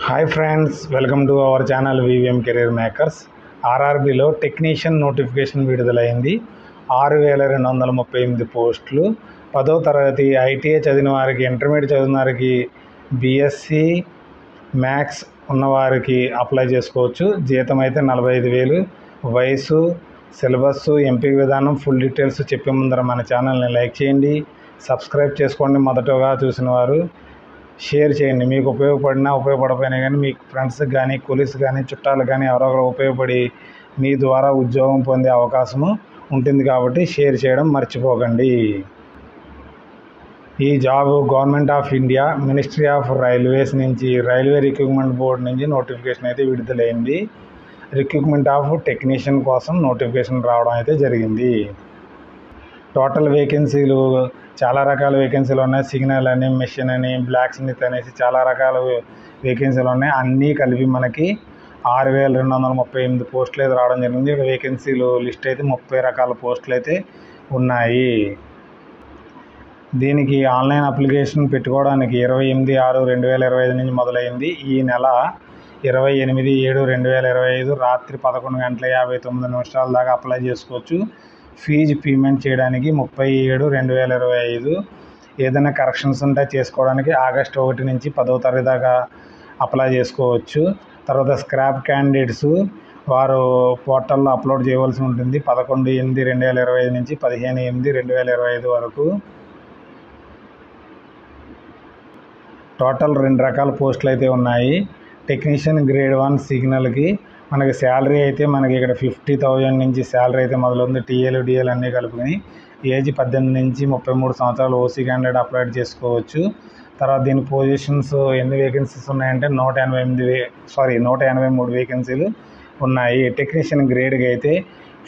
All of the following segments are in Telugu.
Hi friends, welcome to our channel VVM career makers. ఆర్ఆర్బిలో టెక్నీషియన్ నోటిఫికేషన్ విడుదలైంది. 6238 పోస్టులు. 10వ తరగతి ఐటీఐ చదివిన వారికి, ఇంటర్మీడియట్ చదివిన వారికి, బీఎస్సీ మ్యాథ్స్ ఉన్నవారికి అప్లై చేసుకోవచ్చు. జీతం అయితే 45,000. వయసు, సిలబస్, ఎంపిక విధానం, ఫుల్ డీటెయిల్స్ చెప్పే ముందర మన ఛానల్ని లైక్ చేయండి, సబ్స్క్రైబ్ చేసుకోండి. మొదటగా చూసిన వారు షేర్ చేయండి. మీకు ఉపయోగపడపోయినా కానీ మీ ఫ్రెండ్స్కి కానీ, కొలీగ్స్ కానీ, చుట్టాలు కానీ ఎవరో ఒకరు ఉపయోగపడి మీ ద్వారా ఉద్యోగం పొందే అవకాశము ఉంటుంది కాబట్టి షేర్ చేయడం మర్చిపోకండి. ఈ job government of India, ministry of railways నుంచి, రైల్వే రిక్రూట్మెంట్ బోర్డు నుంచి నోటిఫికేషన్ అయితే విడుదలైంది. రిక్రూట్మెంట్ ఆఫ్ టెక్నీషియన్ కోసం నోటిఫికేషన్ రావడం అయితే జరిగింది. టోటల్ వేకెన్సీలు చాలా రకాల వేకెన్సీలు ఉన్నాయి. సిగ్నల్ అని, మెషిన్ అని, బ్లాక్ స్మిత్ అనేసి చాలా రకాల వేకెన్సీలు ఉన్నాయి. అన్నీ కలిపి మనకి 6238 పోస్టులు అయితే రావడం జరిగింది. ఇక్కడ వేకెన్సీలు లిస్ట్ అయితే 30 రకాల పోస్టులు అయితే ఉన్నాయి. దీనికి ఆన్లైన్ అప్లికేషన్ పెట్టుకోవడానికి 28/6/2025 నుంచి మొదలైంది. ఈ నెల 28/7/2025 రాత్రి 11:59 దాకా అప్లై చేసుకోవచ్చు. ఫీజు పేమెంట్ చేయడానికి 30/7/2025. ఏదైనా కరెక్షన్స్ ఉంటే చేసుకోవడానికి ఆగస్టు 1 నుంచి 10వ తరగతి దాకా అప్లై చేసుకోవచ్చు. తర్వాత స్క్రాప్ క్యాండిడేట్స్ వారు పోర్టల్లో అప్లోడ్ చేయవలసి ఉంటుంది 11/8/2025 నుంచి 15/8/2025 వరకు. టోటల్ 2 రకాల పోస్టులు అయితే ఉన్నాయి. టెక్నీషియన్ గ్రేడ్ 1 సిగ్నల్కి మనకి శాలరీ అయితే మనకి ఇక్కడ 50,000 నుంచి శాలరీ అయితే మొదలవుతుంది. టీఏలు, డిఏలు అన్నీ కలుపుకొని. ఏజ్ 18 నుంచి 33 సంవత్సరాలు ఓసీ క్యాండిడేట్ అప్లై చేసుకోవచ్చు. తర్వాత దీని పొజిషన్స్ ఎన్ని వేకెన్సీస్ ఉన్నాయంటే 183 వేకెన్సీలు ఉన్నాయి. టెక్నీషియన్ గ్రేడ్కి అయితే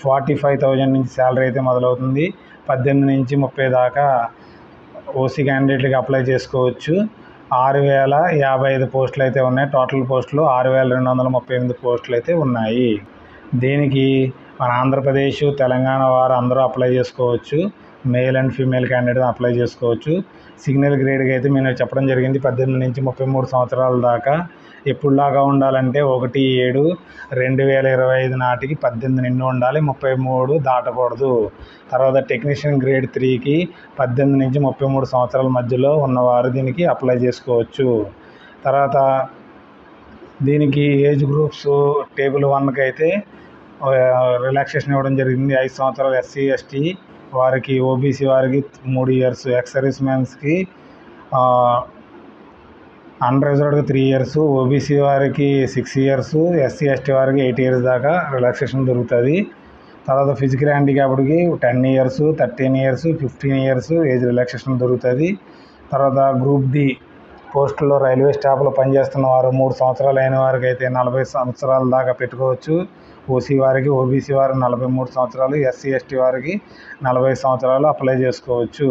45,000 నుంచి శాలరీ అయితే మొదలవుతుంది. 18 నుంచి 30 దాకా ఓసీ క్యాండిడేట్లకి అప్లై చేసుకోవచ్చు. 6,055 పోస్టులు అయితే ఉన్నాయి. టోటల్ పోస్టులు 6,238 పోస్టులు అయితే ఉన్నాయి. దీనికి మన ఆంధ్రప్రదేశ్, తెలంగాణ వారు అందరూ అప్లై చేసుకోవచ్చు. Male and female candidate apply చేసుకోవచ్చు. సిగ్నల్ గ్రేడ్కి అయితే నేను చెప్పడం జరిగింది 18 నుంచి 33 సంవత్సరాల దాకా. ఎప్పుడులాగా ఉండాలంటే 1/7/2025 నాటికి 18 నిండి ఉండాలి, 33 దాటకూడదు. తర్వాత టెక్నీషియన్ గ్రేడ్ 3కి 18 నుంచి 33 సంవత్సరాల మధ్యలో ఉన్నవారు దీనికి అప్లై చేసుకోవచ్చు. తర్వాత దీనికి ఏజ్ గ్రూప్స్ టేబుల్ 1కి అయితే రిలాక్సేషన్ ఇవ్వడం జరిగింది. 5 సంవత్సరాలు ఎస్సీ ఎస్టీ వారికి, ఓబీసీ వారికి 3 ఇయర్స్, ఎక్స్ సర్వీస్ మ్యాన్స్కి అన్రిజర్వ్డ్కి 3 ఇయర్స్, ఓబీసీ వారికి 6 ఇయర్స్, ఎస్సీ ఎస్టీ వారికి 8 ఇయర్స్ దాకా రిలాక్సేషన్ దొరుకుతుంది. తర్వాత ఫిజికల్ హ్యాండిక్యాప్డ్కి 10 years, 13 years, 15 years age relaxation దొరుకుతుంది. తర్వాత గ్రూప్ డి పోస్టుల్లో రైల్వే స్టాఫ్లో పనిచేస్తున్న వారు 3 సంవత్సరాలు అయిన వారికి అయితే 40 సంవత్సరాల దాకా పెట్టుకోవచ్చు. ఓసీ వారికి, ఓబీసీ వారికి 43 సంవత్సరాలు, ఎస్సీ ఎస్టీ వారికి 40 సంవత్సరాలు అప్లై చేసుకోవచ్చు.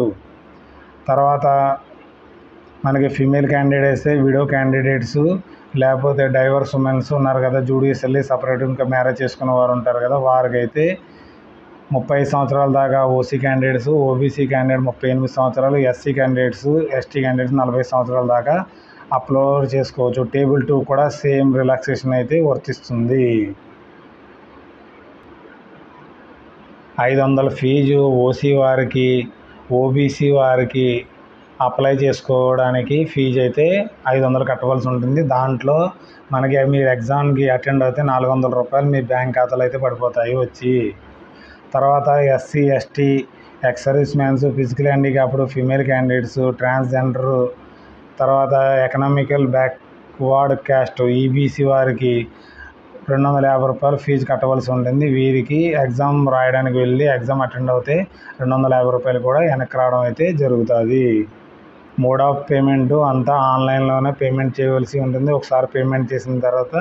తర్వాత మనకి ఫీమేల్ క్యాండిడేట్స్, విడో క్యాండిడేట్స్, లేకపోతే డైవర్స్ ఉమెన్స్ ఉన్నారు కదా, జూడియస్ వెళ్ళి సపరేట్ ఇంకా మ్యారేజ్ చేసుకున్న వారు ఉంటారు కదా, వారికైతే 30 సంవత్సరాల దాకా ఓసీ క్యాండిడేట్స్, ఓబీసీ క్యాండిడేట్ 38 సంవత్సరాలు, ఎస్సీ క్యాండిడేట్స్, ఎస్టీ క్యాండిడేట్స్ 40 సంవత్సరాల దాకా అప్లోడ్ చేసుకోవచ్చు. టేబుల్ 2 కూడా సేమ్ రిలాక్సేషన్ అయితే వర్తిస్తుంది. 500 ఫీజు ఓసీ వారికి, ఓబీసీ వారికి అప్లై చేసుకోవడానికి ఫీజు అయితే 500 కట్టవలసి ఉంటుంది. దాంట్లో మనకి మీరు ఎగ్జామ్కి అటెండ్ అయితే 400 రూపాయలు మీ బ్యాంక్ ఖాతాలో అయితే పడిపోతాయి వచ్చి. తర్వాత SC ST, ex service man's, physical handicapped, female candidates, transgender, తర్వాత ఎకనామికల్ బ్యాక్వర్డ్ క్యాస్ట్ ఈబీసీ వారికి 250 రూపాయలు ఫీజు కట్టవలసి ఉంటుంది. వీరికి ఎగ్జామ్ రాయడానికి వెళ్ళి ఎగ్జామ్ అటెండ్ అవుతే 250 రూపాయలు కూడా వెనక్కి రావడం అయితే జరుగుతుంది. మోడ్ ఆఫ్ పేమెంట్ అంతా ఆన్లైన్లోనే పేమెంట్ చేయవలసి ఉంటుంది. ఒకసారి పేమెంట్ చేసిన తర్వాత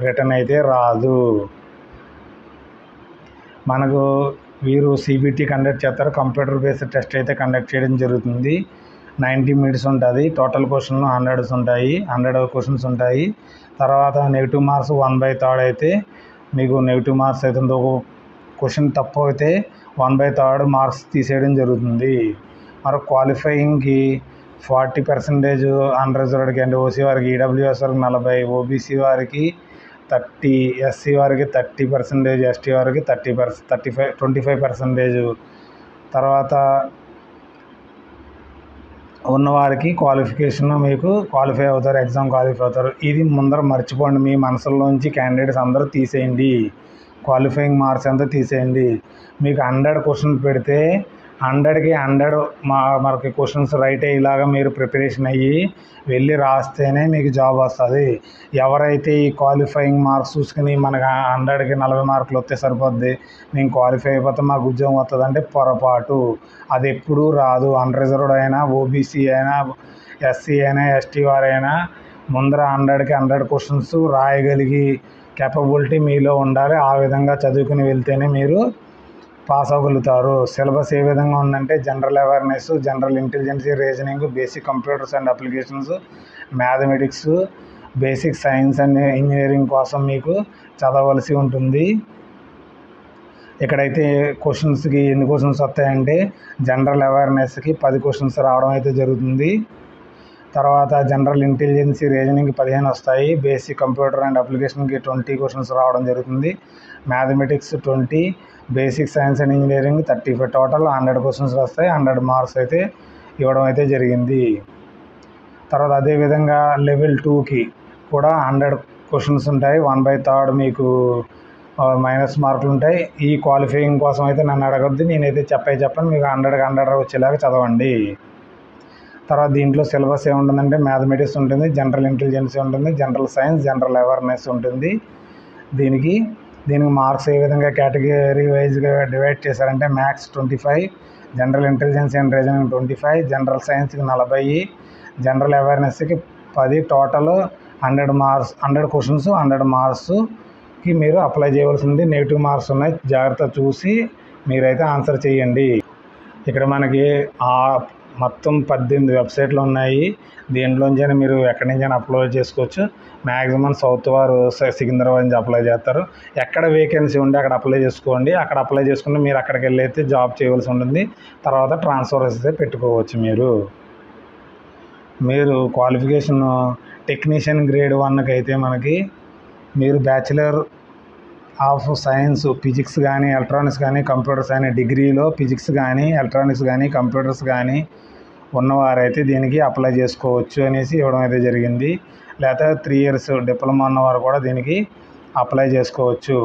రిటర్న్ అయితే రాదు. మనకు వీరు సిబిటి కండక్ట్ చేస్తారు. కంప్యూటర్ బేస్డ్ టెస్ట్ అయితే కండక్ట్ చేయడం జరుగుతుంది. 90 మినిట్స్ ఉంటుంది. టోటల్ క్వశ్చన్లు 100 ఉంటాయి, 100 క్వశ్చన్స్ ఉంటాయి. తర్వాత నెగిటివ్ మార్క్స్ 1/3 అయితే మీకు నెగిటివ్ మార్క్స్ అయితే ఒక క్వశ్చన్ తప్పు అయితే 1/3 మార్క్స్ తీసేయడం జరుగుతుంది. మరి క్వాలిఫైయింగ్కి 40% అన్రిజర్వ్డ్కి, అంటే ఓసీ వారికి, ఈడబ్ల్యూఎస్ వారికి 40, ఓబీసీ వారికి 30, ఎస్సీ వారికి 30%, ఎస్టీ వారికి 25%. తర్వాత ఉన్నవారికి క్వాలిఫికేషన్ మీకు క్వాలిఫై అవుతారు, ఎగ్జామ్ క్వాలిఫై అవుతారు. ఇది ముందర మర్చిపోండి, మీ మనసులోంచి క్యాండిడేట్స్ అందరూ తీసేయండి. క్వాలిఫైయింగ్ మార్క్స్ అంతా తీసేయండి. మీకు 100 క్వశ్చన్స్ పెడితే 100కి 100 మనకి క్వశ్చన్స్ రైట్ అయ్యేలాగా మీరు ప్రిపరేషన్ అయ్యి వెళ్ళి రాస్తేనే మీకు జాబ్ వస్తుంది. ఎవరైతే ఈ క్వాలిఫైయింగ్ మార్క్స్ చూసుకుని మనకు 100కి 40 మార్కులు వస్తే సరిపోద్ది, మేము క్వాలిఫై అయిపోతే మాకు ఉద్యోగం వస్తుంది అంటే పొరపాటు. అది ఎప్పుడూ రాదు. అన్రిజర్వ్డ్ అయినా, ఓబీసీ అయినా, ఎస్సీ అయినా, ఎస్టీ వారైనా ముందర 100కి 100 క్వశ్చన్స్ రాయగలిగి కేపబిలిటీ మీలో ఉండాలి. ఆ విధంగా చదువుకుని వెళ్తేనే మీరు పాస్ అవ్వగలుగుతారు. సిలబస్ ఏ విధంగా ఉందంటే general awareness, general intelligence, reasoning, basic computers and applications, mathematics, basic science and engineering కోసం మీకు చదవలసి ఉంటుంది. ఇక్కడైతే క్వశ్చన్స్కి ఎన్ని క్వశ్చన్స్ వస్తాయంటే జనరల్ అవేర్నెస్కి 10 క్వశ్చన్స్ రావడం అయితే జరుగుతుంది. తర్వాత జనరల్ ఇంటెలిజెన్స్, రీజనింగ్కి 15 వస్తాయి. బేసిక్ కంప్యూటర్ అండ్ అప్లికేషన్కి 20 క్వశ్చన్స్ రావడం జరుగుతుంది. Mathematics 20, basic science and engineering 35. Total 100 questions వస్తాయి. 100 మార్క్స్ అయితే ఇవ్వడం అయితే జరిగింది. తర్వాత అదేవిధంగా లెవెల్ 2కి కూడా 100 క్వశ్చన్స్ ఉంటాయి. 1/3 మీకు మైనస్ మార్కులు ఉంటాయి. ఈ క్వాలిఫైయింగ్ కోసం అయితే నన్ను అడగద్దు, నేనైతే చెప్పను. మీకు 100కి 100 వచ్చేలాగా చదవండి. తర్వాత దీంట్లో సిలబస్ ఏముంటుందంటే మ్యాథమెటిక్స్ ఉంటుంది, జనరల్ ఇంటెలిజెన్స్ ఉంటుంది, జనరల్ సైన్స్, జనరల్ అవేర్నెస్ ఉంటుంది. దీనికి మార్క్స్ ఏ విధంగా కేటగిరీ వైజ్గా డివైడ్ చేశారంటే maths 25, general intelligence and reasoning 25, general సైన్స్కి 40, జనరల్ అవేర్నెస్కి 10. టోటల్ 100 మార్క్స్, 100 క్వశ్చన్స్, 100 మార్క్స్కి మీరు అప్లై చేయవలసింది. నెగిటివ్ మార్క్స్ ఉన్నాయి, జాగ్రత్త చూసి మీరైతే ఆన్సర్ చేయండి. ఇక్కడ మనకి మొత్తం 18 వెబ్సైట్లు ఉన్నాయి. దీంట్లోంచైనా మీరు ఎక్కడి నుంచైనా అప్లోడ్ చేసుకోవచ్చు. మ్యాక్సిమం సౌత్ వారు సికింద్రాబాద్ నుంచి అప్లై చేస్తారు. ఎక్కడ వేకెన్సీ ఉంటే అక్కడ అప్లై చేసుకోండి. అక్కడ అప్లై చేసుకుంటే మీరు అక్కడికి వెళ్ళి అయితే జాబ్ చేయవలసి ఉంటుంది. తర్వాత ట్రాన్స్ఫర్ అయితే పెట్టుకోవచ్చు. మీరు క్వాలిఫికేషన్ టెక్నీషియన్ గ్రేడ్ 1కి అయితే మనకి మీరు బ్యాచిలర్ ఆఫ్ సైన్స్, ఫిజిక్స్ కానీ, ఎలక్ట్రానిక్స్ కానీ, కంప్యూటర్స్ కానీ, డిగ్రీలో ఫిజిక్స్ కానీ, ఎలక్ట్రానిక్స్ కానీ, కంప్యూటర్స్ కానీ ఉన్నవారైతే దీనికి అప్లై చేసుకోవచ్చు అనేసి ఇవ్వడం అయితే జరిగింది. లేకపోతే 3 ఇయర్స్ డిప్లొమా ఉన్నవారు కూడా దీనికి అప్లై చేసుకోవచ్చు.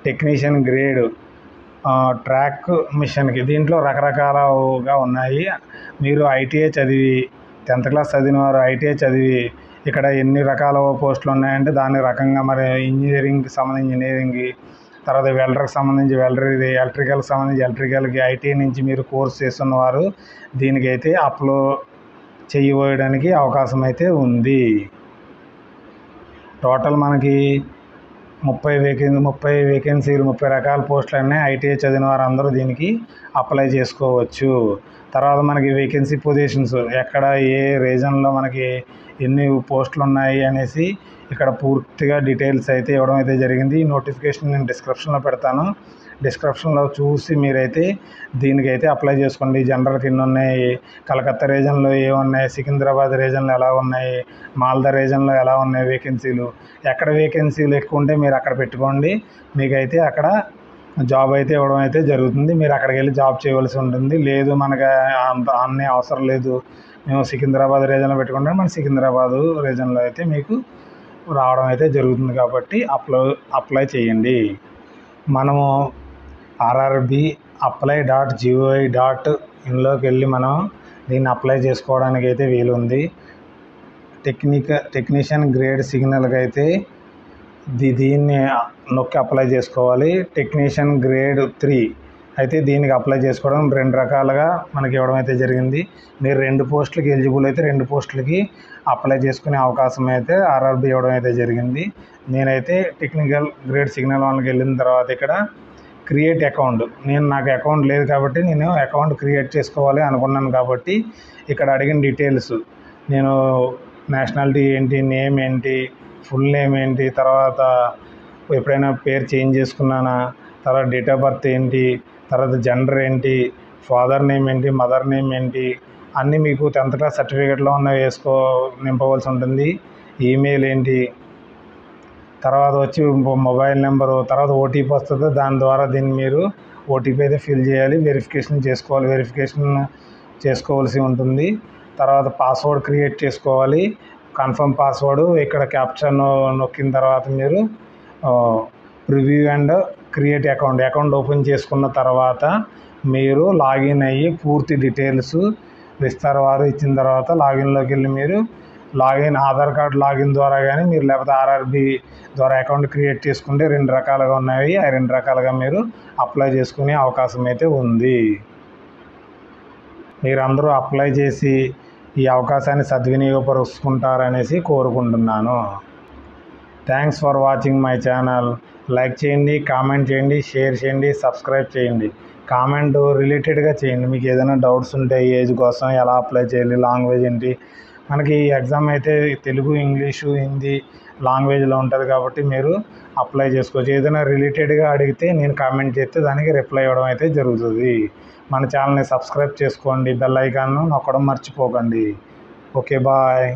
టెక్నీషియన్ గ్రేడ్ ట్రాక్ మిషన్కి దీంట్లో రకరకాలుగా ఉన్నాయి. మీరు ఐటీఐ చదివి 10th క్లాస్ చదివిన వారు ఐటీఐ చదివి ఇక్కడ ఎన్ని రకాల పోస్టులు ఉన్నాయంటే దాని రకంగా మరి ఇంజనీరింగ్కి సంబంధించి ఇంజనీరింగ్కి, తర్వాత వెల్డర్కి సంబంధించి వెల్డర్కి, ఎలక్ట్రికల్కి సంబంధించి ఎలక్ట్రికల్కి, ఐటీ నుంచి మీరు కోర్స్ చేస్తున్నవారు దీనికైతే అప్లో చేయడానికి అవకాశం అయితే ఉంది. టోటల్ మనకి 30 వేకెన్సీలు, 30 రకాల పోస్టులు ఉన్నాయి. ఐటీఐ చదివిన వారు అందరూ దీనికి అప్లై చేసుకోవచ్చు. తర్వాత మనకి వేకెన్సీ పొజిషన్స్ ఎక్కడ, ఏ రీజన్లో మనకి ఎన్ని పోస్టులు ఉన్నాయి అనేసి ఇక్కడ పూర్తిగా డీటెయిల్స్ అయితే ఇవ్వడం అయితే జరిగింది. ఈ నోటిఫికేషన్ నేను డిస్క్రిప్షన్లో పెడతాను. డిస్క్రిప్షన్లో చూసి మీరైతే దీనికైతే అప్లై చేసుకోండి. జనరల్కి ఎన్ని ఉన్నాయి, కలకత్తా రీజన్లో ఏమున్నాయి, సికింద్రాబాద్ రీజన్లో ఎలా ఉన్నాయి, మాల్దా రీజన్లో ఎలా ఉన్నాయి వేకెన్సీలు, ఎక్కడ వేకెన్సీలు ఎక్కువ ఉంటే మీరు అక్కడ పెట్టుకోండి. మీకైతే అక్కడ జాబ్ అయితే ఇవ్వడం అయితే జరుగుతుంది. మీరు అక్కడికి వెళ్ళి జాబ్ చేయవలసి ఉంటుంది. లేదు మనకు అన్నీ అవసరం లేదు, మేము సికింద్రాబాద్ రీజన్లో పెట్టుకుంటే మన సికింద్రాబాద్ రీజన్లో అయితే మీకు రావడం అయితే జరుగుతుంది. కాబట్టి అప్లై చేయండి. మనము RRB apply.goi.inలోకి వెళ్ళి మనం దీన్ని అప్లై చేసుకోవడానికి అయితే వీలుంది. టెక్నీషియన్ గ్రేడ్ సిగ్నల్కి అయితే దీన్ని నొక్కి అప్లై చేసుకోవాలి. టెక్నీషియన్ గ్రేడ్ 3 అయితే దీనికి అప్లై చేసుకోవడం 2 రకాలుగా మనకి ఇవ్వడం అయితే జరిగింది. మీరు 2 పోస్టులకి ఎలిజిబుల్ అయితే 2 పోస్టులకి అప్లై చేసుకునే అవకాశం అయితే RRB ఇవ్వడం అయితే జరిగింది. నేనైతే టెక్నికల్ గ్రేడ్ సిగ్నల్ 1కి వెళ్ళిన తర్వాత ఇక్కడ క్రియేట్ అకౌంట్, నాకు అకౌంట్ లేదు కాబట్టి నేను అకౌంట్ క్రియేట్ చేసుకోవాలి అనుకున్నాను. కాబట్టి ఇక్కడ అడిగిన డీటెయిల్స్, నేను నేషనాలిటీ ఏంటి, నేమ్ ఏంటి, ఫుల్ నేమ్ ఏంటి, తర్వాత ఎప్పుడైనా పేరు చేంజ్ చేసుకున్నానా, తర్వాత డేట్ ఆఫ్ బర్త్ ఏంటి, తర్వాత జెండర్ ఏంటి, ఫాదర్ నేమ్ ఏంటి, మదర్ నేమ్ ఏంటి, అన్నీ మీకు 10th క్లాస్ సర్టిఫికేట్లో ఉన్నవి నింపవలసి ఉంటుంది. ఈమెయిల్ ఏంటి, తర్వాత వచ్చి మొబైల్ నెంబరు, తర్వాత ఓటీపీ వస్తుంది. దాని ద్వారా దీన్ని మీరు ఓటీపీ అయితే ఫిల్ చేయాలి, వెరిఫికేషన్ చేసుకోవాల్సి ఉంటుంది. తర్వాత పాస్వర్డ్ క్రియేట్ చేసుకోవాలి, కన్ఫర్మ్ పాస్వర్డ్. ఇక్కడ క్యాప్చర్ నొక్కిన తర్వాత మీరు preview and create account open చేసుకున్న తర్వాత మీరు లాగిన్ అయ్యి పూర్తి డీటెయిల్స్ విస్తారవారు ఇచ్చిన తర్వాత లాగిన్లోకి వెళ్ళి మీరు ఆధార్ కార్డ్ లాగిన్ ద్వారా కానీ మీరు లేకపోతే ఆర్ఆర్బి ద్వారా అకౌంట్ క్రియేట్ చేసుకుంటే 2 రకాలుగా ఉన్నాయి. ఆ 2 రకాలుగా మీరు అప్లై చేసుకునే అవకాశం అయితే ఉంది. మీరందరూ అప్లై చేసి ఈ అవకాశాన్ని సద్వినియోగపరుచుకుంటారనేసి కోరుకుంటున్నాను. Thanks for watching my channel. Like చేయండి, కామెంట్ చేయండి, షేర్ చేయండి, సబ్స్క్రైబ్ చేయండి. కామెంట్ రిలేటెడ్గా చేయండి. మీకు ఏదైనా డౌట్స్ ఉంటే ఏజ్ కోసం ఎలా అప్లై చేయాలి, లాంగ్వేజ్ ఏంటి. మనకి ఎగ్జామ్ అయితే తెలుగు, ఇంగ్లీషు, హిందీ లాంగ్వేజ్లో ఉంటుంది కాబట్టి మీరు అప్లై చేసుకోవచ్చు. ఏదైనా రిలేటెడ్గా అడిగితే నేను కామెంట్ చేస్తే దానికి రిప్లై ఇవ్వడం అయితే జరుగుతుంది. మన ఛానల్ని సబ్స్క్రైబ్ చేసుకోండి, బెల్ ఐకాన్ను నొక్కడం మర్చిపోకండి. Okay, bye.